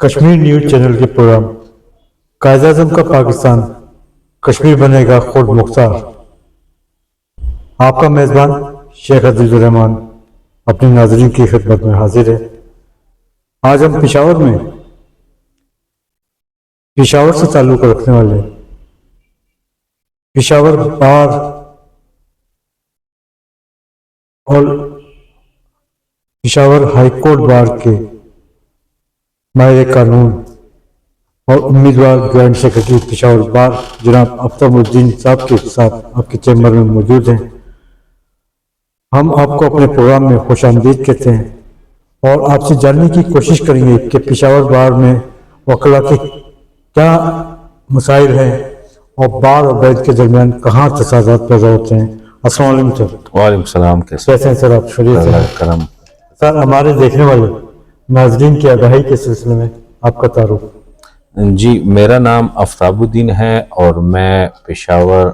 Kashmir news channel کے programme Quaid Azam کا پاکستان کشمیر بنے گا خود مختار. آپ کا میزبان شیخ عزیز الرحمان اپنے ناظرین کی خدمت میں حاضر ہے. آج ہم پشاور سے تعلق رکھنے والے پشاور بار اور پشاور ہائی کورٹ بار کے ماہر قانون اور امیدوار جوائنٹ سیکرٹری پشاور بار جناب افتاب الدین صاحب کے ساتھ آپ کے چیمبر میں موجود ہیں. ہم آپ کو اپنے پروگرام میں خوش آمدید کہتے ہیں اور آپ سے جاننے کی کوشش کریں گے کہ پشاور بار میں وکلا کے کیا مسائل ہیں اور بار اور بیت کے درمیان کہاں تصادمات پیدا ہوتے ہیں. السلام علیکم سر. وعلیکم السلام. کیسے ہیں سر آپ؟ خیریت سے؟ کرم. سر ہمارے دیکھنے والے ناظرین کی آگاہی کے سلسلے میں آپ کا تعارف. جی میرا نام افتاب الدین ہے اور میں پشاور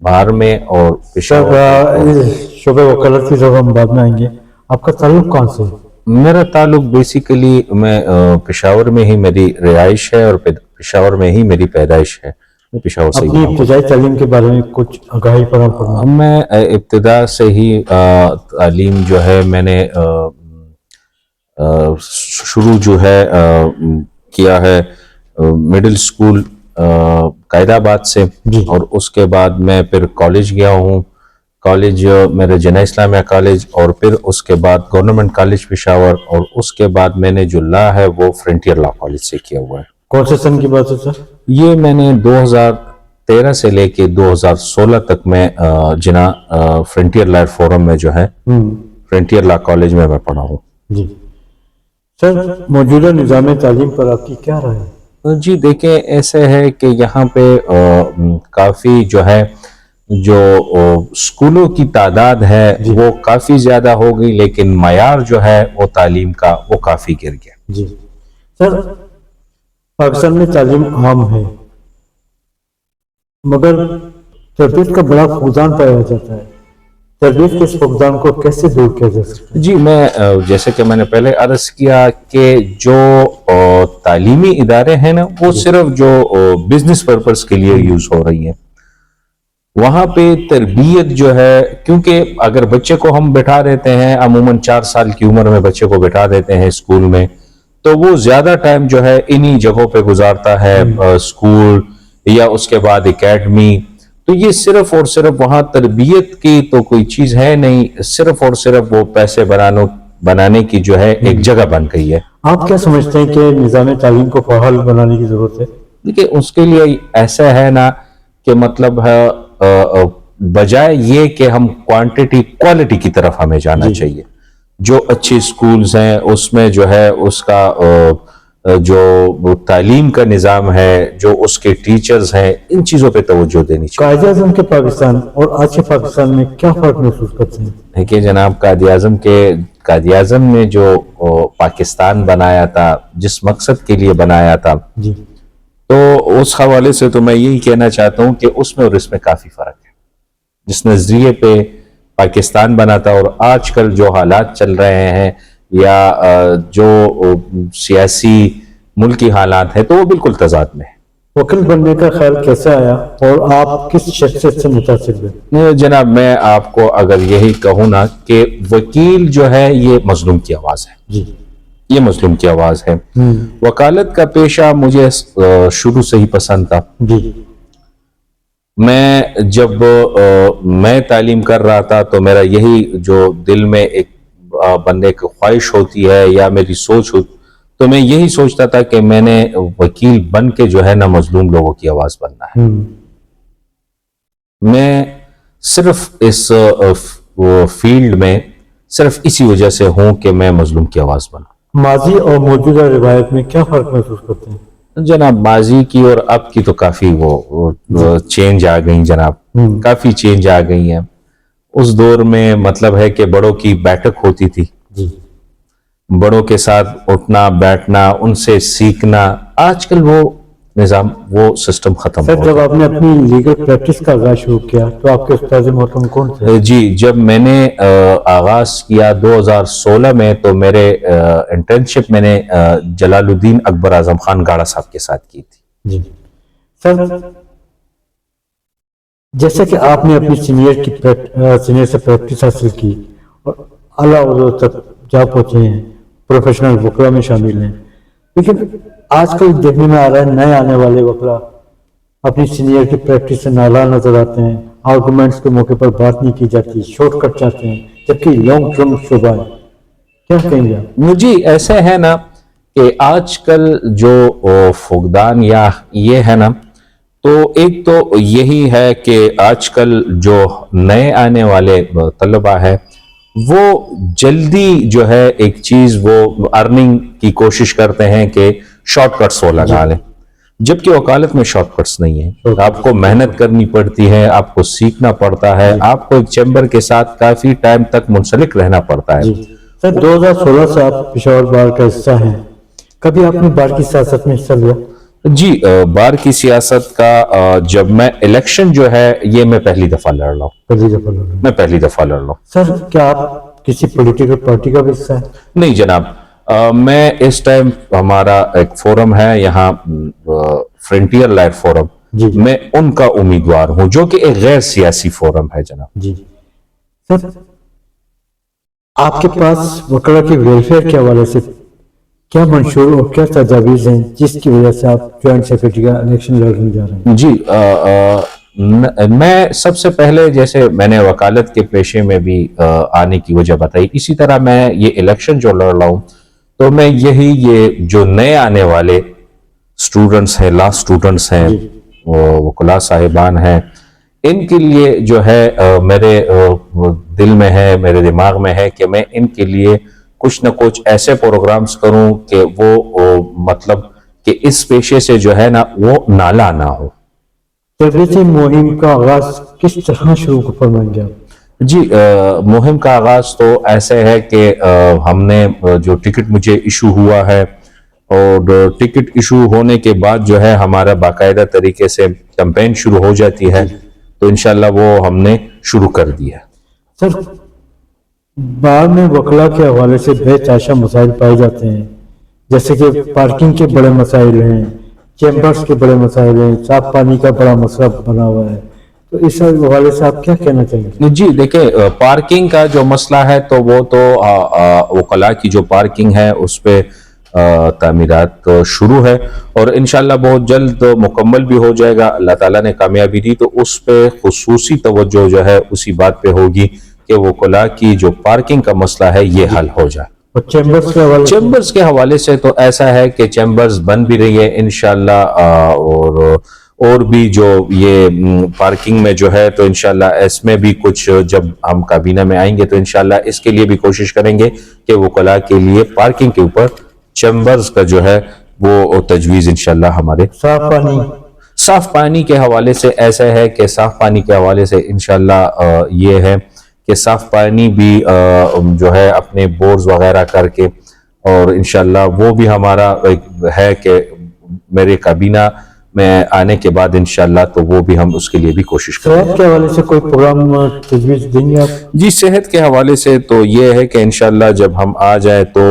بار میں اور شعبہ وکالت کی جب ہم بعد میں آئیں گے. آپ کا تعلق کون سے ہے؟ میرا تعلق بیسیکلی میں پشاور میں ہی میری رہائش ہے اور پشاور میں ہی میری پیدائش ہے. میں پشاور سے اپنی ابتدائی تعلیم کے بارے میں کچھ آگاہی فراہم کرنا. میں ابتدا سے ہی تعلیم جو ہے میں نے شروع جو ہے کیا ہے مڈل اسکول قائد آباد سے اور اس کے بعد میں پھر کالج گیا ہوں. کالج میرے جناح اسلامیہ کالج اور پھر اس کے بعد گورنمنٹ کالج پشاور اور اس کے بعد میں نے جو لا ہے وہ فرنٹیئر لا کالج سے کیا ہوا ہے. کون سے سن کی بات ہے سر؟ یہ میں نے 2013 سے لے کے 2016 تک میں جناح فرنٹیئر لا فورم میں جو ہے فرنٹیئر لا کالج میں پڑھا ہوں. جی سر موجودہ نظام تعلیم پر آپ کی کیا رائے ہے؟ جی دیکھیں ایسے ہے کہ یہاں پہ کافی جو ہے جو اسکولوں کی تعداد ہے وہ کافی زیادہ ہو گئی لیکن معیار جو ہے وہ تعلیم کا وہ کافی گر گیا. جی سر پاکستان میں تعلیم عام ہے مگر تربیت کا بڑا فقدان پایا جاتا ہے. تربیت کے اس فقدان کو کیسے دور کیا جا سکتا ہے؟ جی میں جیسے کہ میں نے پہلے عرض کیا کہ جو تعلیمی ادارے ہیں نا وہ صرف جو بزنس پرپس کے لیے یوز ہو رہی ہیں. وہاں پہ تربیت جو ہے کیونکہ اگر بچے کو ہم بٹھا دیتے ہیں عموماً 4 سال کی عمر میں بچے کو بٹھا دیتے ہیں اسکول میں تو وہ زیادہ ٹائم جو ہے انہی جگہوں پہ گزارتا ہے اسکول یا اس کے بعد اکیڈمی. تو یہ صرف اور صرف وہاں تربیت کی تو کوئی چیز ہے نہیں, صرف اور صرف وہ پیسے بنانے کی جو ہے ایک جگہ بن گئی ہے. آپ کیا سمجھتے ہیں کہ نظام تعلیم کو فعال بنانے کی ضرورت ہے؟ دیکھیں اس کے لیے ایسا ہے نا کہ مطلب ہے بجائے یہ کہ ہم کوانٹٹی کوالٹی کی طرف ہمیں جانا چاہیے. جو اچھی سکولز ہیں اس میں جو ہے اس کا جو تعلیم کا نظام ہے جو اس کے ٹیچرز ہیں ان چیزوں پہ توجہ دینی چاہیے. قائد اعظم کے پاکستان اور آج کے پاکستان میں کیا فرق محسوس کرتے ہیں؟ دیکھیے جناب قائد اعظم نے جو پاکستان بنایا تھا جس مقصد کے لیے بنایا تھا تو اس حوالے سے تو میں یہی کہنا چاہتا ہوں کہ اس میں اور اس میں کافی فرق ہے. جس نظریے پہ پاکستان بنا تھا اور آج کل جو حالات چل رہے ہیں یا جو سیاسی ملکی حالات ہیں تو وہ بالکل تضاد میں ہے. وکیل بننے کا خیال کیسے آیا اور آپ کس شخصیت سے متاثر ہوئے؟ جناب میں آپ کو اگر یہی کہوں نا کہ وکیل جو ہے یہ مظلوم کی آواز ہے. یہ مظلوم کی آواز ہے. وکالت کا پیشہ مجھے شروع سے ہی پسند تھا. میں جب میں تعلیم کر رہا تھا تو میرا یہی جو دل میں ایک بندے کی خواہش ہوتی ہے یا میری سوچ ہوتی تو میں یہی سوچتا تھا کہ میں نے وکیل بن کے جو ہے نا مظلوم لوگوں کی آواز بننا ہے. میں صرف اس فیلڈ میں صرف اسی وجہ سے ہوں کہ میں مظلوم کی آواز بنا. ماضی اور موجودہ روایت میں کیا فرق محسوس کرتے ہیں؟ جناب ماضی کی اور اب کی تو کافی وہ چینج آ گئی جناب, کافی چینج آ گئی ہیں. اس دور میں مطلب ہے کہ بڑوں کی بیٹھک ہوتی تھی, بڑوں کے ساتھ اٹھنا بیٹھنا ان سے سیکھنا. آج کل وہ نظام وہ سسٹم ختم سر ہو جب گیا۔ آپ نے اپنی لیگل پریکٹس کا آغاز شروع کیا تو آپ کے استاد محترم کون تھے؟ جی جب میں نے آغاز کیا 2016 میں تو میرے انٹرنشپ میں نے جلال الدین اکبر اعظم خان گاڑا صاحب کے ساتھ کی تھی۔ جی سر، جیسا کہ آپ نے اپنی سینئر سے پریکٹس حاصل کی اور اعلیٰ عہدوں تک جا پہنچے ہیں، پروفیشنل وکلا میں شامل ہیں، لیکن آج کل دیکھنے میں آ رہا ہے نئے آنے والے وکلا اپنی سینئر کی پریکٹس سے نالاں نظر آتے ہیں، آرگومنٹس کے موقع پر بات نہیں کی جاتی، شارٹ کٹ چاہتے ہیں، جبکہ لانگ ٹرم شعبہ ہے، کیا کہیں گے آپ؟ جی ایسے ہے نا کہ آج کل جو فقدان یا یہ ہے نا، تو ایک تو یہی ہے کہ آج کل جو نئے آنے والے طلبہ ہے وہ جلدی جو ہے ایک چیز وہ ارننگ کی کوشش کرتے ہیں کہ شارٹ کٹس وہ لگا لیں، جبکہ وکالت میں شارٹ کٹس نہیں ہے، آپ کو محنت کرنی پڑتی ہے، آپ کو سیکھنا پڑتا ہے، آپ کو ایک چیمبر کے ساتھ کافی ٹائم تک منسلک رہنا پڑتا ہے۔ جی سر، 2016 سے آپ پشاور بار کا حصہ ہیں، کبھی آپ نے بار کی سیاست میں حصہ لیا؟ جی بار کی سیاست کا جب میں الیکشن جو ہے یہ میں پہلی دفعہ لڑ رہا ہوں، پہلی دفعہ لڑ رہے ہیں۔ میں پہلی دفعہ لڑ رہا ہوں۔ سر کیا آپ کسی پولیٹیکل پارٹی کا بھی حصہ ہیں؟ نہیں جناب، میں اس ٹائم ہمارا ایک فورم ہے یہاں فرنٹیئر لائٹ فورم، جی میں ان کا امیدوار ہوں جو کہ ایک غیر سیاسی فورم ہے جناب۔ جی سر، آپ کے پاس وکلا کے ویلفیئر کے حوالے سے کیا منشور اور کیا تجاویز ہیں جس کی وجہ سے آپ جوائنٹ سیکرٹری کا الیکشن لڑنے جا رہے ہیں؟ جی میں سب سے پہلے جیسے میں نے وکالت کے پیشے میں بھی آنے کی وجہ بتائی، اسی طرح میں یہ الیکشن جو لڑ رہا ہوں تو میں یہ جو نئے آنے والے اسٹوڈنٹس ہیں، لا اسٹوڈنٹس ہیں، وکلاء صاحبان ہیں، ان کے لیے جو ہے میرے دل میں ہے، میرے دماغ میں ہے کہ میں ان کے لیے کچھ نہ کچھ ایسے پروگرامز کروں کہ وہ مطلب کہ اس پیشے سے جو ہے نا وہ نالا نہ ہو۔ تربیتی مہم کا آغاز کس طرح شروع فرمائیں گے آپ؟ جی مہم کا آغاز تو ایسے ہے کہ ہم نے جو ٹکٹ مجھے ایشو ہوا ہے اور ٹکٹ ایشو ہونے کے بعد جو ہے ہمارا باقاعدہ طریقے سے کمپین شروع ہو جاتی ہے، تو انشاءاللہ وہ ہم نے شروع کر دی ہے۔ سر، بار میں وکلا کے حوالے سے بے تحاشا مسائل پائے جاتے ہیں، جیسے کہ پارکنگ کے بڑے مسائل ہیں، چیمبرز کے بڑے مسائل ہیں، صاف پانی کا بڑا مسئلہ بنا ہوا ہے، تو اس حوالے سے آپ کیا کہنا چاہیں گے؟ جی دیکھیں، پارکنگ کا جو مسئلہ ہے تو وہ تو وکلاء کی جو پارکنگ ہے اس پہ تعمیرات شروع ہے اور انشاءاللہ بہت جلد مکمل بھی ہو جائے گا، اللہ تعالیٰ نے کامیابی دی تو اس پہ خصوصی توجہ جو ہے اسی بات پہ ہوگی کہ وکلاء کی جو پارکنگ کا مسئلہ ہے یہ حل ہو جائے۔ اور چیمبرز کے حوالے سے؟ چیمبرز کے حوالے سے تو ایسا ہے کہ چیمبرز بن بھی رہی ہے انشاءاللہ، اور بھی جو یہ پارکنگ میں جو ہے تو انشاءاللہ اس میں بھی کچھ جب ہم کابینہ میں آئیں گے تو انشاءاللہ اس کے لیے بھی کوشش کریں گے کہ وکلاء کے لیے پارکنگ کے اوپر چیمبرز کا جو ہے وہ تجویز انشاءاللہ ہمارے۔ صاف پانی کے حوالے سے ایسا ہے کہ صاف پانی کے حوالے سے انشاءاللہ یہ ہے کہ صاف پانی بھی جو ہے اپنے بورز وغیرہ کر کے اور انشاءاللہ وہ بھی ہمارا ہے کہ میرے کابینہ میں آنے کے بعد انشاءاللہ تو وہ بھی ہم اس کے لیے بھی کوشش کریں گے۔ صحت کے حوالے سے کوئی پروگرام تجویز دیں گے آپ؟ جی صحت کے حوالے سے تو یہ ہے کہ انشاءاللہ جب ہم آ جائیں تو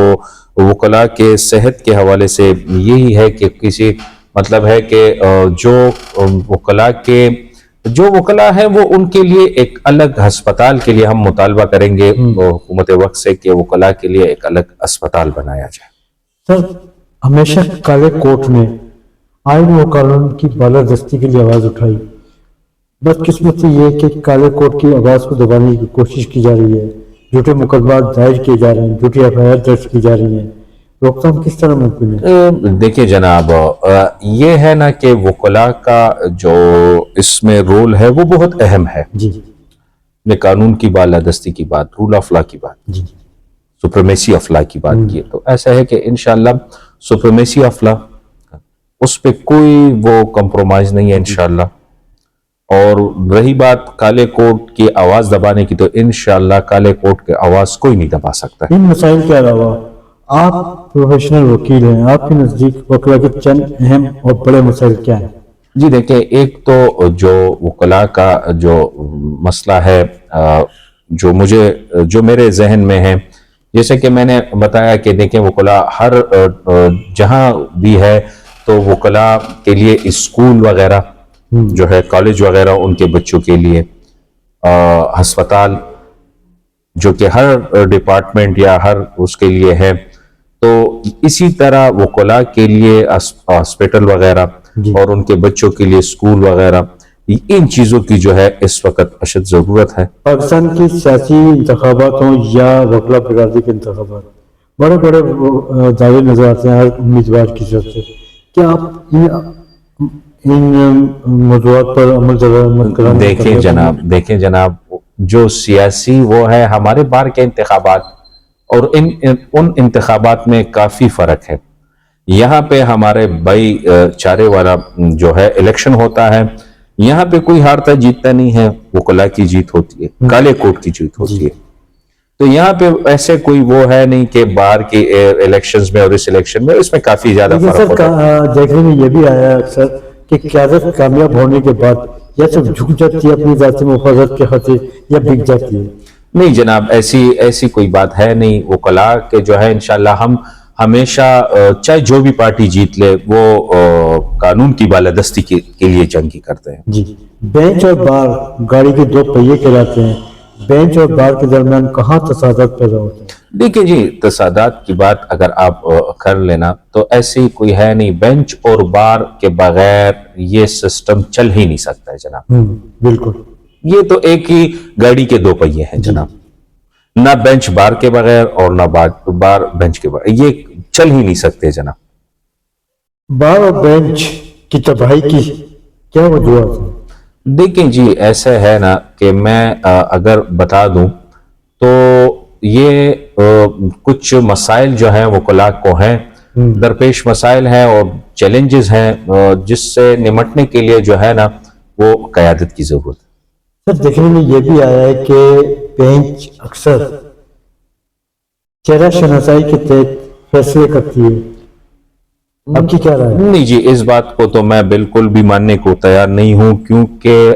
وکلاء کے صحت کے حوالے سے یہی ہے کہ کسی مطلب ہے کہ جو وکلاء ہیں وہ ان کے لیے ایک الگ ہسپتال کے لیے ہم مطالبہ کریں گے حکومت وقت سے کہ وکلاء کے لیے ایک الگ اسپتال بنایا جائے۔ سر، ہمیشہ کالے کوٹ میں آئین و قانون کی بالادستی کے لیے آواز اٹھائی، بدقسمتی یہ کہ کالے کوٹ کی آواز کو دبانے کی کوشش کی جا رہی ہے، جھوٹے مقدمات دائر کیے جا رہے ہیں، جھوٹی FIR درج کی جا رہی ہیں، روک تھام کس طرح ممکن ہے؟ دیکھیں جناب، یہ ہے نا کہ وکلاء کا جو اس میں رول ہے وہ بہت اہم ہے۔ جی میں قانون کی بالادستی کی بات، رول آف لا کی بات، جی سپریمیسی آف لا کی بات کی، تو ایسا ہے کہ انشاءاللہ سپریمیسی آف لا اس پہ کوئی وہ کمپرومائز نہیں ہے انشاءاللہ۔ اور رہی بات کالے کوٹ کی آواز دبانے کی، تو انشاءاللہ کالے کوٹ کی آواز کوئی نہیں دبا سکتا ہے۔ ان مسائل کے علاوہ آپ پروفیشنل وکیل ہیں، آپ کے نزدیک وکلا کے چند اہم اور بڑے مسائل کیا ہیں؟ جی دیکھیں، ایک تو جو وکلاء کا جو مسئلہ ہے جو میرے ذہن میں ہے، جیسے کہ میں نے بتایا کہ دیکھیں وکلاء ہر جہاں بھی ہے تو وکلاء کے لیے اسکول وغیرہ جو ہے، کالج وغیرہ ان کے بچوں کے لیے، ہسپتال جو کہ ہر ڈپارٹمنٹ یا ہر اس کے لیے ہے، تو اسی طرح وکلاء کے لیے ہاسپٹل وغیرہ اور ان کے بچوں کے لیے اسکول وغیرہ، ان چیزوں کی جو ہے اس وقت اشد ضرورت ہے۔ پاکستان کی سیاسی انتخابات ہوں یا وکلا برادری کے انتخابات، بڑے بڑے دعوے نظر آتے ہیں ہر امیدوار کی طرف سے، کیا آپ ان موضوعات پر عمل درآمد کرانے دیکھیں جناب، جو سیاسی وہ ہے ہمارے بار کے انتخابات اور ان انتخابات میں کافی فرق ہے۔ یہاں پہ ہمارے بھائی چارے والا جو ہے الیکشن ہوتا ہے، یہاں پہ کوئی ہارتا جیتتا نہیں ہے، وکلاء کی جیت ہوتی ہے، کالے کوٹ کی جیت ہوتی ہے۔ تو یہاں پہ ایسے کوئی وہ ہے نہیں کہ باہر کے الیکشنز میں اور اس الیکشن میں، اس میں کافی زیادہ فرق ہوتا ہے۔ دیکھنے میں یہ بھی آیا اکثر کہ قیادت کامیاب ہونے کے بعد یا تو جھک جاتی ہے اپنی ذاتی مفادات کے خاطر یا بک جاتی ہے۔ نہیں جناب، ایسی کوئی بات ہے نہیں۔ وکلاء کے جو ہے انشاءاللہ ہم ہمیشہ چاہے جو بھی پارٹی جیت لے وہ قانون کی بالادستی کے لیے جنگ ہی کرتے ہیں۔ جی، بینچ اور بار گاڑی کے دو پہیے کہلاتے ہیں، بینچ اور بار کے درمیان کہاں تصادم پیدا ہوتے ہیں؟ دیکھیں جی، تصادات کی بات اگر آپ کر لینا تو ایسی کوئی ہے نہیں، بینچ اور بار کے بغیر یہ سسٹم چل ہی نہیں سکتا ہے جناب۔ بالکل، یہ تو ایک ہی گاڑی کے دو پہیے ہیں جناب، نہ بینچ بار کے بغیر اور نہ بار بینچ کے بغیر، یہ چل ہی نہیں سکتے جناب۔ بار اور بینچ کی تباہی کی کیا وجوہات ہیں؟ دیکھیں جی، ایسے ہے نا کہ میں اگر بتا دوں تو یہ کچھ مسائل جو ہیں وکلاء کو ہیں، درپیش مسائل ہیں اور چیلنجز ہیں جس سے نمٹنے کے لیے جو ہے نا وہ قیادت کی ضرورت ہے۔ سر، دیکھنے میں یہ بھی آیا ہے کہ بینچ اکثر چہرہ شناسائی کے تحت فیصلے کرتی ہے، آپ کی کیا رائے ہے؟ نہیں جی، اس بات کو تو میں بالکل بھی ماننے کو تیار نہیں ہوں، کیونکہ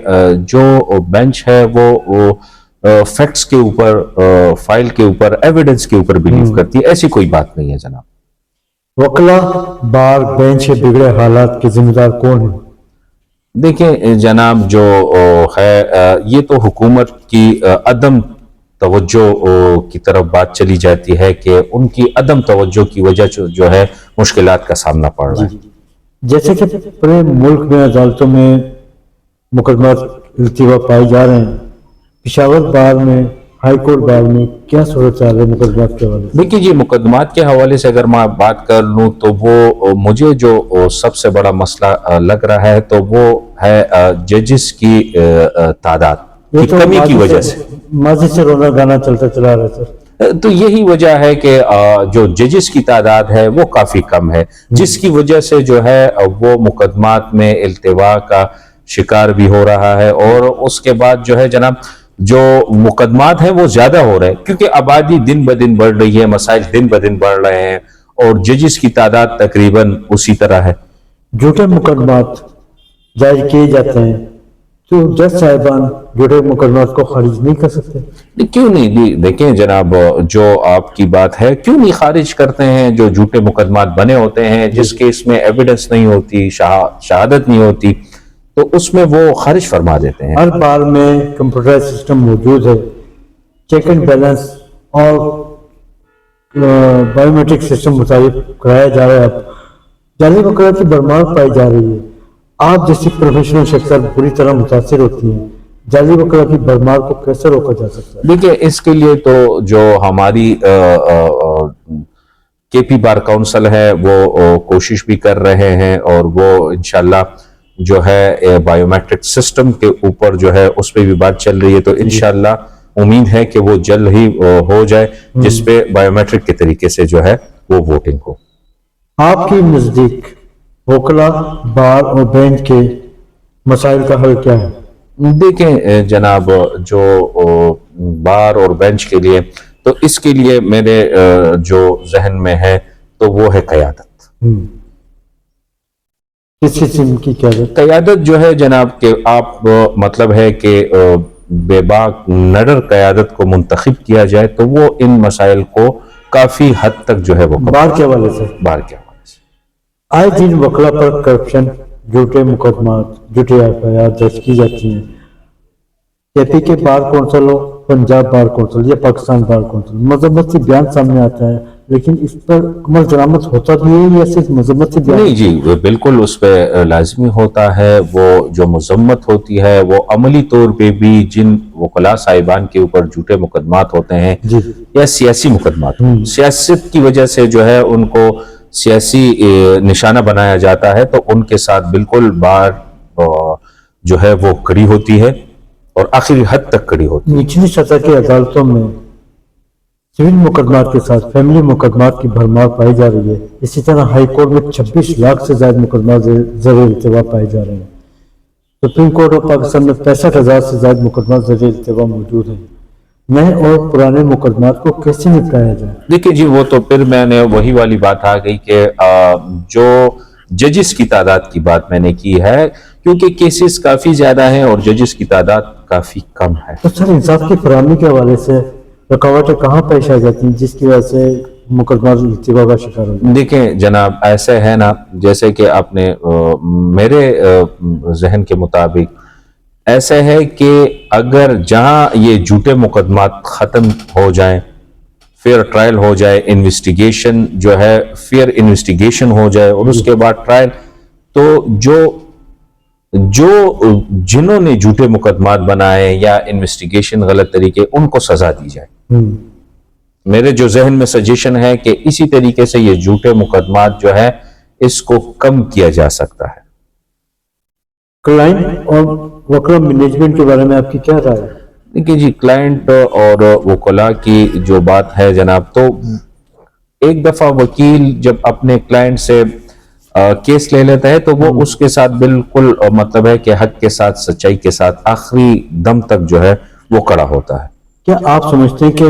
جو بینچ ہے وہ فیکٹس کے اوپر، فائل کے اوپر، ایویڈنس کے اوپر بلیو کرتی ہے، ایسی کوئی بات نہیں ہے جناب۔ وکلا بار بینچ کے بگڑے حالات کے ذمہ دار کون ہیں؟ دیکھیں جناب، جو ہے یہ تو حکومت کی عدم توجہ کی طرف بات چلی جاتی ہے کہ ان کی عدم توجہ کی وجہ جو ہے مشکلات کا سامنا پڑ رہا ہے۔ جیسے کہ پورے ملک میں عدالتوں میں مقدمات التوا پائے جا رہے ہیں، پشاور بار میں، ہائی کورٹ بار میں کیا صورتحال ہے مقدمات کے حوالے سے؟ دیکھیے جی، مقدمات کے حوالے سے اگر میں بات کر لوں تو وہ مجھے جو سب سے بڑا مسئلہ لگ رہا ہے تو وہ ہے ججز کی تعداد کی کمی کی وجہ سے۔ ماضی سے رونا گانا چلتا چلا رہا ہے سر۔ تو یہی وجہ ہے کہ جو ججز کی تعداد ہے وہ کافی کم ہے، جس کی وجہ سے جو ہے وہ مقدمات میں التوا کا شکار بھی ہو رہا ہے، اور اس کے بعد جو ہے جناب جو مقدمات ہیں وہ زیادہ ہو رہے ہیں کیونکہ آبادی دن بدن بڑھ رہی ہے، مسائل دن بدن بڑھ رہے ہیں، اور ججز کی تعداد تقریباً اسی طرح ہے۔ جھوٹے مقدمات جائز کیے جاتے ہیں تو جج صاحبان جھوٹے مقدمات کو خارج نہیں کر سکتے؟ کیوں نہیں؟ دیکھیں جناب، جو آپ کی بات ہے کیوں نہیں خارج کرتے ہیں؟ جو جھوٹے مقدمات بنے ہوتے ہیں جس کیس میں ایویڈنس نہیں ہوتی، شہادت نہیں ہوتی، تو اس میں وہ خارج فرما دیتے ہیں۔ ہر بار میں کمپیوٹرائز سسٹم موجود ہے، چیک اینڈ بیلنس اور بایو میٹرک سسٹم مطابق کرایا جا رہا ہے۔ اب جعلی وکلا کی بھرمار پائی جا رہی ہے، آپ جیسی پروفیشنل شخصیات بری طرح متاثر ہوتی ہیں، جعلی وکلا کی بھرمار کو کیسے روکا جا سکتا ہے؟ دیکھیں، اس کے لیے تو جو ہماری کے پی بار کونسل ہے وہ کوشش بھی کر رہے ہیں، اور وہ انشاءاللہ جو ہے بایو میٹرک سسٹم کے اوپر جو ہے اس پہ بھی بات چل رہی ہے، تو انشاءاللہ امید ہے کہ وہ جلد ہی ہو جائے جس پہ بایو میٹرک کے طریقے سے جو ہے وہ ووٹنگ ہو۔ آپ کی نزدیک وکلا بار اور بینچ کے مسائل کا حل کیا ہے؟ دیکھیں جناب، جو بار اور بینچ کے لیے تو اس کے لیے میرے جو ذہن میں ہے تو وہ ہے قیادت. کس قسم کی قیادت جو ہے جناب کہ آپ مطلب ہے کہ بے باک نڈر قیادت کو منتخب کیا جائے تو وہ ان مسائل کو کافی حد تک جو ہے وہ بار کے حوالے سے آئے دن وکلا پر کرپشن، جھوٹے مقدمات، جھوٹے ایفآئی درج کی جاتی ہیں. کے پی کے بار کونسل ہو، پنجاب بار کونسل یا پاکستان بار کونسل، مذمت سے بیان سامنے آتا ہے، لیکن اس پر عمل درآمد ہوتا بھی ہے یا صرف مذمت سے بیان؟ نہیں جی، بالکل اس پہ لازمی ہوتا ہے. وہ جو مذمت ہوتی ہے وہ عملی طور پہ بھی جن وکلاء صاحبان کے اوپر جھوٹے مقدمات ہوتے ہیں یا سیاسی مقدمات، سیاست کی وجہ سے جو ہے ان کو سیاسی نشانہ بنایا جاتا ہے، تو ان کے ساتھ بالکل بار جو ہے وہ کڑی ہوتی ہے اور آخری حد تک کڑی ہوتی ہے. نچلی سطح کی عدالتوں میں سول مقدمات کے ساتھ فیملی مقدمات کی بھرمار پائی جا رہی ہے. اسی طرح ہائی کورٹ میں 26 لاکھ سے زائد مقدمات زیر التوا پائے جا رہے ہیں. سپریم کورٹ آف پاکستان میں 65,000 سے زائد مقدمات زیر التوا موجود ہیں. نئے اور پرانے مقدمات کو کیسے نپٹایا جائے؟ دیکھیں جی، وہ تو پھر میں نے وہی والی بات آ گئی کہ جو ججز کی تعداد کی بات میں نے کی ہے، کیونکہ کیسز کافی زیادہ ہیں اور ججز کی تعداد کافی کم ہے. تو سر انصاف کی فراہمی کے حوالے سے رکاوٹیں کہاں پیش آ جاتی ہیں جس کی وجہ سے مقدمات التوا کا شکار ہو جاتے ہیں؟ دیکھیں جناب، ایسے ہے نا، جیسے کہ آپ نے میرے ذہن کے مطابق ایسے ہے کہ اگر جہاں یہ جھوٹے مقدمات ختم ہو جائیں، فیئر ٹرائل ہو جائے، انویسٹیگیشن جو ہے فیئر انویسٹیگیشن ہو جائے اور اس کے بعد ٹرائل، تو جو جنہوں نے جھوٹے مقدمات بنائے یا انویسٹیگیشن غلط طریقے، ان کو سزا دی جائے. میرے جو ذہن میں سجیشن ہے کہ اسی طریقے سے یہ جھوٹے مقدمات جو ہے اس کو کم کیا جا سکتا ہے. کلائنٹ اور وکلا مینجمنٹ کے بارے میں آپ کی کیا رائے ہے؟ دیکھیے جی، کلائنٹ اور وکلاء کی جو بات ہے جناب، تو ایک دفعہ وکیل جب اپنے کلائنٹ سے کیس لے لیتا ہے تو وہ اس کے ساتھ بالکل مطلب ہے کہ حق کے ساتھ، سچائی کے ساتھ آخری دم تک جو ہے وہ کڑا ہوتا ہے. کیا آپ سمجھتے ہیں کہ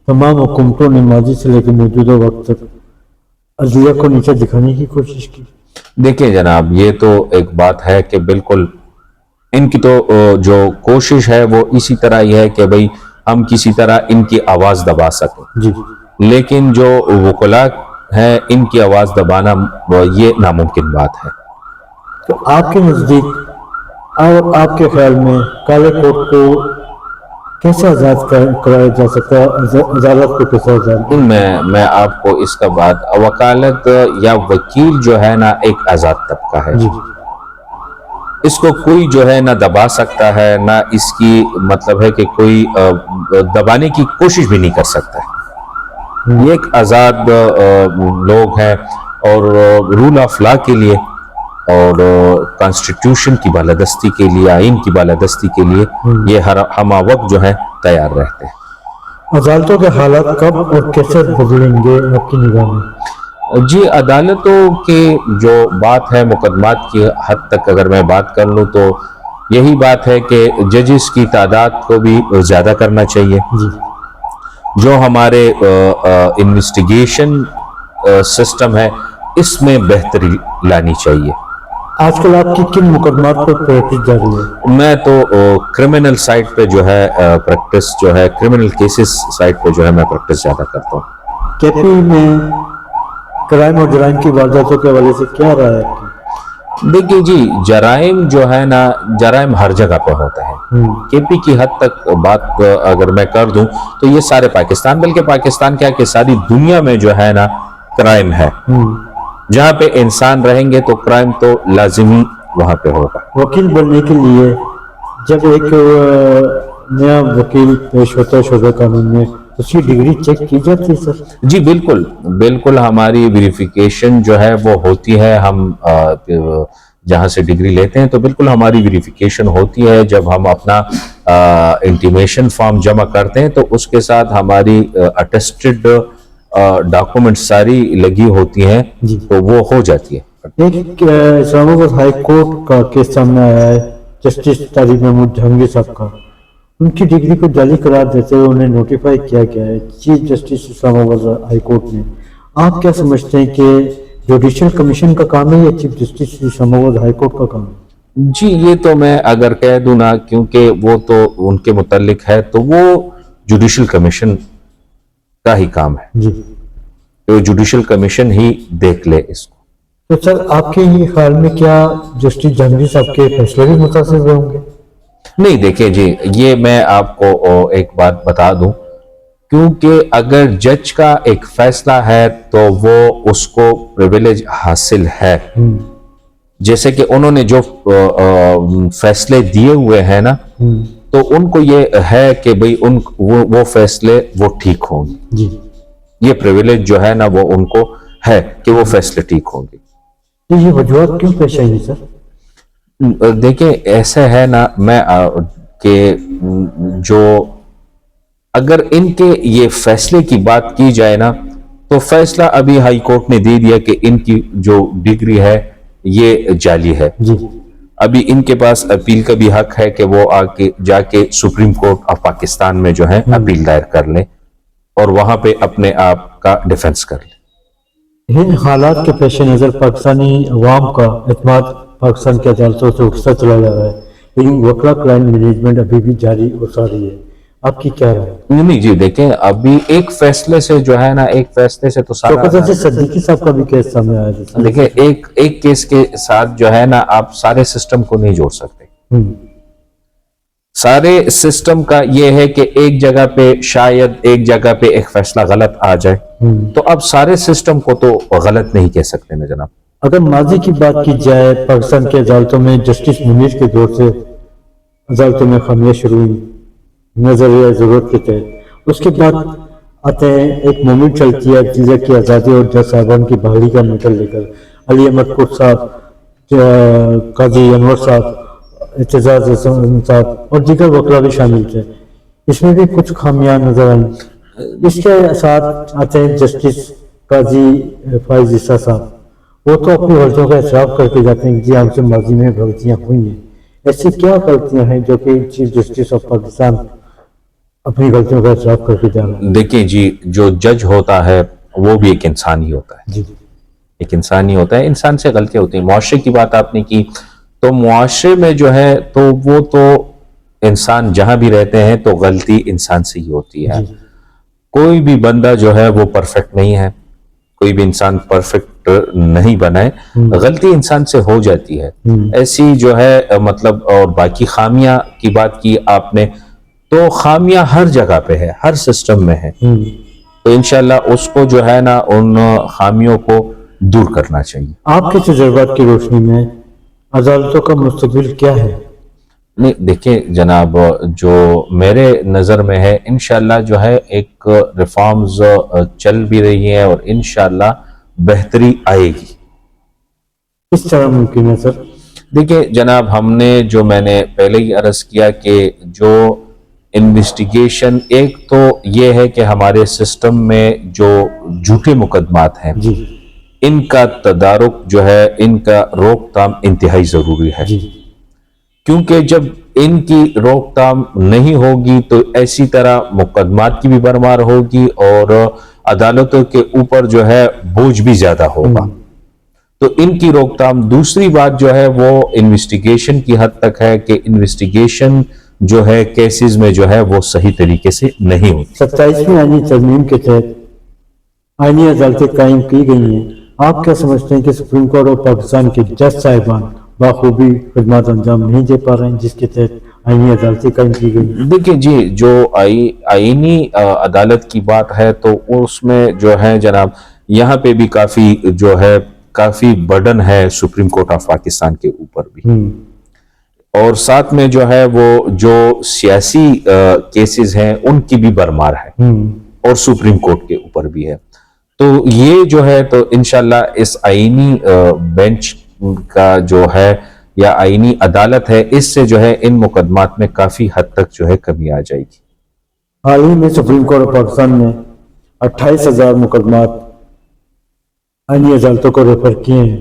تمام حکومتوں نے ماضی سے لے کے موجودہ وقت تک عدلیہ کو نیچے دکھانے کی کوشش کی؟ دیکھیں جناب، یہ تو ایک بات ہے کہ بالکل ان کی تو جو کوشش ہے وہ اسی طرح ہی ہے کہ بھئی ہم کسی طرح ان کی آواز دبا سکیں. لیکن جو وکلاء ہیں ان کی آواز دبانا یہ ناممکن بات ہے. تو آپ کے نزدیک اور آپ کے خیال میں کالے کوٹ کو کیسے آزاد کرایا جا سکتا ہے؟ عدالت کو کیسے آزاد؟ میں آپ کو اس کا بات، وکالت یا وکیل جو ہے نا ایک آزاد طبقہ ہے. اس کو کوئی جو ہے نہ دبا سکتا ہے، نہ اس کی مطلب ہے کہ کوئی دبانے کی کوشش بھی نہیں کر سکتا ہے. یہ ایک آزاد لوگ ہیں اور رول آف لا کے لیے اور کانسٹیٹیوشن کی بالادستی کے لیے، آئین کی بالادستی کے لیے یہ ہمہ وقت جو ہے تیار رہتے ہیں. عدالتوں کے حالات کب اور کیسے بدلیں گے آپ کی نگاہ میں؟ جی، عدالتوں کی جو بات ہے، مقدمات کی حد تک اگر میں بات کر لوں تو یہی بات ہے کہ ججز کی تعداد کو بھی زیادہ کرنا چاہیے. جو ہمارے انویسٹیگیشن سسٹم ہے اس میں بہتری لانی چاہیے. آج کل آپ کی کن مقدمات پر پریکٹس جاری ہے؟ میں تو کرمنل سائٹ پہ جو ہے پریکٹس جو ہے، کرمنل کیسز سائٹ پہ جو ہے میں پریکٹس زیادہ کرتا ہوں. کے پی میں کرائم اور جرائم کی وارداتوں کے حوالے سے کیا رائے ہے آپ کی؟ دیکھیے جی، جرائم جو ہے نا، جرائم ہر جگہ پہ ہوتا ہے. کے پی کی حد تک بات اگر میں کر دوں تو یہ سارے پاکستان، بلکہ پاکستان کیا کہ ساری دنیا میں جو ہے نا کرائم ہے. جہاں پہ انسان رہیں گے تو کرائم تو لازمی وہاں پہ ہوگا. وکیل بننے کے لیے جب ایک نیا وکیل پیش ہوتا ہے شعبہ قانون میں، اس کی ڈگری چیک کی جاتی ہے سر؟ جی بالکل ہماری ویریفیکیشن جو ہے وہ ہوتی ہے. ہم جہاں سے ڈگری لیتے ہیں تو بالکل ہماری ویریفیکیشن ہوتی ہے. جب ہم اپنا انٹیمیشن فارم جمع کرتے ہیں تو اس کے ساتھ ہماری اٹیسٹڈ ڈاکومنٹ ساری لگی ہوتی ہیں تو وہ ہو جاتی ہے. ایک اسلام آباد ہائی کورٹ کا کیس سامنے آیا ہے جسٹس طارق محمود جہانگیر صاحب کا. ان کی ڈگری کو جعلی قرار دیتے ہوئے انہیں نوٹیفائی کیا گیا ہے چیف جسٹس اسلام آباد ہائی کورٹ نے. آپ کیا سمجھتے ہیں کہ جوڈیشل کمیشن کا کام ہے یا چیف جسٹس اسلام آباد ہائی کورٹ کا کام ہے؟ جی یہ تو میں اگر کہہ دوں نا، کیونکہ وہ تو ان کے متعلق ہے، تو وہ جوڈیشل کمیشن کا ہی کام ہے. جی تو جوڈیشل کمیشن ہی دیکھ لے اس کو. تو سر آپ کے یہ خیال میں کیا جسٹس جہانگیر صاحب کے فیصلے بھی متاثر ہوئے ہوں گے؟ نہیں دیکھیں جی، یہ میں آپ کو ایک بات بتا دوں، کیونکہ اگر جج کا ایک فیصلہ ہے تو وہ اس کو پریویلیج حاصل ہے. جیسے کہ انہوں نے جو فیصلے دیے ہوئے ہیں نا، تو ان کو یہ ہے کہ بھئی وہ فیصلے وہ ٹھیک ہوں گے. جی یہ پریویلیج جو ہے نا وہ ان کو ہے کہ وہ فیصلے ٹھیک ہوں گے. تو یہ وجوہات کیوں پیش آئی سر؟ دیکھیں ایسا ہے نا کہ جو اگر ان کے یہ فیصلے کی بات کی جائے نا، تو فیصلہ ابھی ہائی کورٹ نے دے دیا کہ ان کی جو ڈگری ہے یہ جعلی ہے. جی ابھی ان کے پاس اپیل کا بھی حق ہے کہ وہ جا کے سپریم کورٹ آف پاکستان میں جو ہے اپیل دائر کر لیں اور وہاں پہ اپنے آپ کا ڈیفنس کر لیں. ان حالات کے پیش نظر پاکستانی عوام کا اعتماد پاکستان کی عدالتوں سے اٹھتا چلا جا رہا ہے، لیکن وکلا کلائنٹ مینجمنٹ ابھی بھی جاری اور ساری ہے. آپ کی کیا رائے ہے؟ نہیں جی دیکھیں، ابھی ایک فیصلے سے جو ہے نا، ایک فیصلے سے تو سارا، صدیقی صاحب کا بھی کیس سامنے آیا تھا. دیکھیں ایک کیس کے ساتھ جو ہے نا آپ سارے سسٹم کو نہیں جوڑ سکتے. سارے سسٹم کا یہ ہے کہ ایک جگہ پہ شاید ایک جگہ پہ ایک فیصلہ غلط آ جائے، تو اب سارے سسٹم کو تو غلط نہیں کہہ سکتے نا جناب. اگر ماضی کی بات کی جائے، پاکستان کی عدالتوں میں جسٹس منیر کے دور سے عدالتوں میں خامیاں شروع ہوئی نظریہ ضرورت کے تحت. اس کے بعد آتے ہیں ایک مومنٹ چلتی ہے عقیدہ کی آزادی اور جج صاحبان کی بحالی کا میٹر لے کر. علی احمد قط صاحب، قاضی انور صاحب، اعتزاز احسن صاحب اور دیگر وکلا بھی شامل تھے. اس میں بھی کچھ خامیاں نظر آئیں. اس کے ساتھ آتے ہیں جسٹس قاضی فائز عیسیٰ صاحب. وہ تو اپنی غلطیوں کا اعتراف کر کے جاتے ہیں کہ جی ہم سے ماضی میں غلطیاں ہوئی ہیں. ایسی کیا غلطیاں ہیں جو کہ چیف جسٹس آف پاکستان اپنی غلطیوں کا اعتراف کر کے جا رہا ہے؟ دیکھیں جی، جو جج ہوتا ہے وہ بھی ایک انسان ہی ہوتا ہے. جی ایک انسان ہی ہوتا ہے، انسان سے غلطیاں ہوتی ہیں. معاشرے کی بات آپ نے کی، تو معاشرے میں جو ہے تو وہ تو انسان جہاں بھی رہتے ہیں تو غلطی انسان سے ہی ہوتی ہے. کوئی بھی بندہ جو ہے وہ پرفیکٹ نہیں ہے، کوئی بھی انسان پرفیکٹ نہیں بنا ہے. غلطی انسان سے ہو جاتی ہے ایسی جو ہے مطلب. اور باقی خامیاں کی بات کی آپ نے، تو خامیاں ہر جگہ پہ ہے، ہر سسٹم میں ہے. تو انشاءاللہ اس کو جو ہے نا ان خامیوں کو دور کرنا چاہیے. آپ کے تجربات کی روشنی میں عدالتوں کا مستقبل کیا ہے؟ نہیں دیکھیں جناب، جو میرے نظر میں ہے انشاءاللہ جو ہے ایک ریفارمز چل بھی رہی ہیں اور انشاءاللہ بہتری آئے گی. کس طرح ممکن ہے سر؟ دیکھیں جناب، ہم نے جو میں نے پہلے ہی عرض کیا کہ جو انویسٹیگیشن، ایک تو یہ ہے کہ ہمارے سسٹم میں جو جھوٹے مقدمات ہیں جی ان کا تدارک جو ہے، ان کا روک تھام انتہائی ضروری ہے. جی کیونکہ جب ان کی روک تھام نہیں ہوگی تو ایسی طرح مقدمات کی بھی بھرمار ہوگی اور عدالتوں کے اوپر جو ہے بوجھ بھی زیادہ ہوگا. تو ان کی روک تھام. دوسری بات جو ہے وہ انویسٹیگیشن کی حد تک ہے کہ انویسٹیگیشن جو ہے کیسز میں جو ہے وہ صحیح طریقے سے نہیں ہوتی. 27ویں آئینی ترمیم کے تحت آئینی عدالتیں قائم کی گئی ہیں. آپ کیا سمجھتے ہیں کہ سپریم کورٹ اور پاکستان کے جج صاحبان بخوبی خدمات انجام نہیں دے پا رہے ہیں جس کے تحت آئینی عدالتیں قائم کی گئی ہیں؟ دیکھیں جی، جو آئینی عدالت کی بات ہے تو اس میں جو ہے جناب یہاں پہ بھی کافی برڈن ہے سپریم کورٹ آف پاکستان کے اوپر بھی. اور ساتھ میں جو ہے وہ جو سیاسی کیسز ہیں ان کی بھی بھرمار ہے اور سپریم کورٹ کے اوپر بھی ہے. تو یہ جو ہے تو انشاءاللہ اس آئینی بینچ کا جو ہے یا آئینی عدالت ہے، اس سے جو ہے ان مقدمات میں کافی حد تک جو ہے کمی آ جائے گی. حال ہی میں سپریم کورٹ آف پاکستان نے 28,000 مقدمات آئینی عدالتوں کو ریفر کیے ہیں.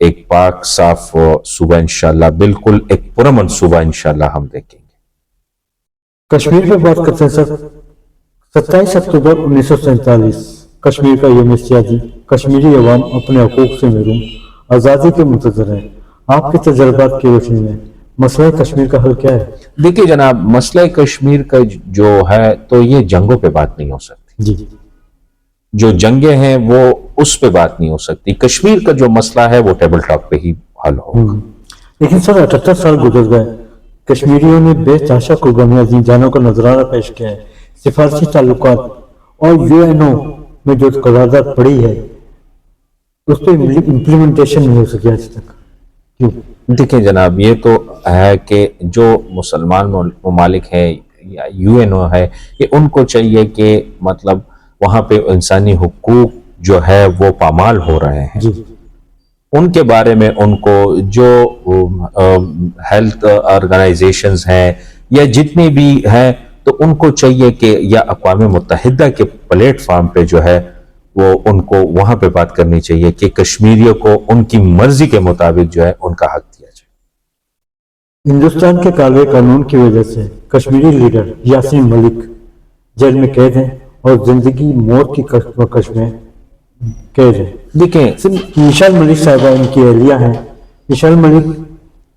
ایک پاک صاف صوبہ انشاءاللہ، بالکل ایک پرامن صوبہ انشاءاللہ ہم دیکھیں گے۔ کشمیر پہ بات کرتے ہیں سر، 27 اکتوبر 1947 کشمیر کا یوم سیادی، کشمیری عوام اپنے حقوق سے محروم، آزادی کے منتظر ہیں۔ آپ کے تجربات کی روشنی میں مسئلہ کشمیر کا حل کیا ہے؟ دیکھیے جناب، مسئلہ کشمیر کا جو ہے تو یہ جنگوں پہ بات نہیں ہو سکتی، جی جو جنگیں ہیں وہ اس پہ بات نہیں ہو سکتی۔ کشمیر کا جو مسئلہ ہے وہ ٹیبل ٹاک پہ ہی حل ہوگا۔ لیکن سر 78 سال گزر گئے، کشمیریوں نے بے تحاشا قربانیاں دی، جانوں کا نذرانہ پیش کیا ہے، سفارشی تعلقات اور UN میں جو قرارداد پڑی ہے اس پہ امپلیمنٹیشن نہیں ہو سکی آج تک، کیوں؟ دیکھیں جناب، یہ تو ہے کہ جو مسلمان ممالک ہیں یا UNO ہے، یہ ان کو چاہیے کہ مطلب وہاں پہ انسانی حقوق جو ہے وہ پامال ہو رہے ہیں، جی ان کے بارے میں ان کو جو ہیلتھ آرگنائزیشنز ہیں یا جتنی بھی ہیں تو ان کو چاہیے کہ یا اقوام متحدہ کے پلیٹ فارم پہ جو ہے وہ ان کو وہاں پہ بات کرنی چاہیے کہ کشمیریوں کو ان کی مرضی کے مطابق جو ہے ان کا حق دیا جائے۔ ہندوستان کے کالے قانون کی وجہ سے کشمیری لیڈر یاسین ملک جیل میں قید ہیں اور زندگی موت کی کشمکش میں قید ہیں۔ دیکھیں وشال ملک صاحبہ ان کی اہلیہ ہیں۔ وشال ملک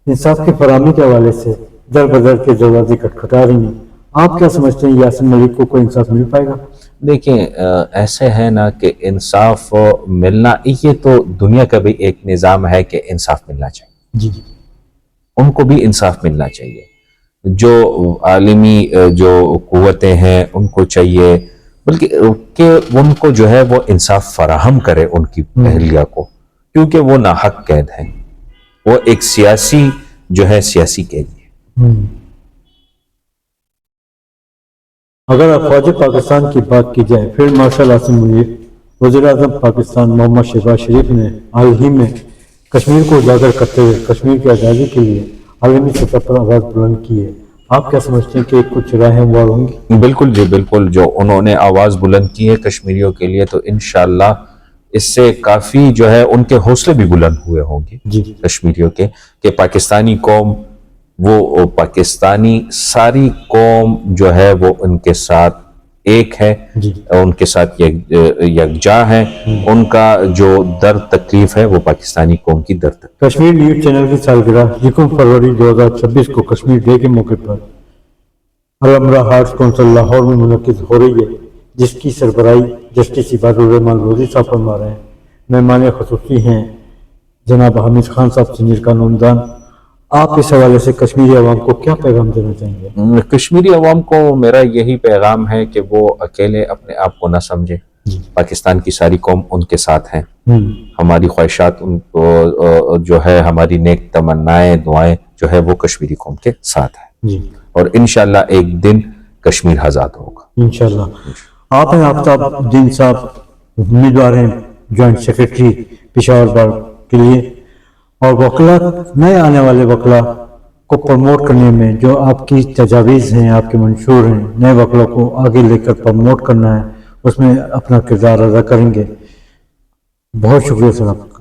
انصاف کی فراہمی کے حوالے سے در بدر کے دروازے کھٹکھٹا رہی ہیں، آپ کیا سمجھتے ہیں یاسین ملک کو کوئی انصاف مل پائے گا؟ دیکھیں ایسے ہے نا کہ انصاف ملنا یہ تو دنیا کا بھی ایک نظام ہے کہ انصاف ملنا چاہیے، جی ان کو بھی انصاف ملنا چاہیے۔ جو عالمی جو قوتیں ہیں ان کو چاہیے بلکہ کہ ان کو جو ہے وہ انصاف فراہم کرے ان کی اہلیہ کو، کیونکہ وہ ناحق قید ہیں، وہ ایک سیاسی جو ہے سیاسی قید ہے۔ اگر افواج پاکستان کی بات کی جائے، فیلڈ مارشل عاصم منیر، وزیر اعظم پاکستان محمد شہباز شریف نے حال ہی میں کشمیر کو اجاگر کرتے ہوئے کشمیر کی آزادی کے لیے عالمی سطح پر آواز بلند کی ہے، آپ کیا سمجھتے ہیں کہ کچھ راہیں ہموار ہوں گی؟ بالکل جی بالکل، جو انہوں نے آواز بلند کی ہے کشمیریوں کے لیے تو انشاءاللہ اس سے کافی جو ہے ان کے حوصلے بھی بلند ہوئے ہوں گے جی کشمیریوں کے، کہ پاکستانی قوم وہ پاکستانی ساری قوم جو ہے وہ ان کے ساتھ ایک ہے، جی ان کے ساتھ یکجا ہے، ان کا جو درد تکلیف ہے وہ پاکستانی قوم کی درد تکلیف۔ کشمیر نیوز چینل کی سالگرہ 1 فروری 2026 کو کشمیر ڈے کے موقع پر الامرا ہارٹس کونسل لاہور میں منعقد ہو رہی ہے، جس کی سربراہی جسٹس عباد الرحمان روزی صاحب فرما رہے ہیں۔ مہمان خصوصی ہیں جناب حامد خان صاحب سینئر قانون دان، آپ اس حوالے سے کشمیری عوام کو کیا پیغام دینا چاہیں گے؟ کشمیری عوام کو میرا یہی پیغام ہے کہ وہ اکیلے اپنے آپ کو نہ سمجھے، پاکستان کی ساری قوم ان کے ساتھ ہیں، ہماری خواہشات ان کو جو ہے ہماری نیک تمنائیں دعائیں جو ہے وہ کشمیری قوم کے ساتھ ہیں، جی اور انشاءاللہ ایک دن کشمیر آزاد ہوگا انشاءاللہ۔ آپ ہیں آفتاب الدین صاحب، امیدوار ہیں جوائنٹ سیکرٹری پشاور بار کے لیے، اور وکلا نئے آنے والے وکلا کو پروموٹ کرنے میں جو آپ کی تجاویز ہیں، آپ کے منشور ہیں، نئے وکلا کو آگے لے کر پروموٹ کرنا ہے، اس میں اپنا کردار ادا کریں گے۔ بہت شکریہ سر آپ کا۔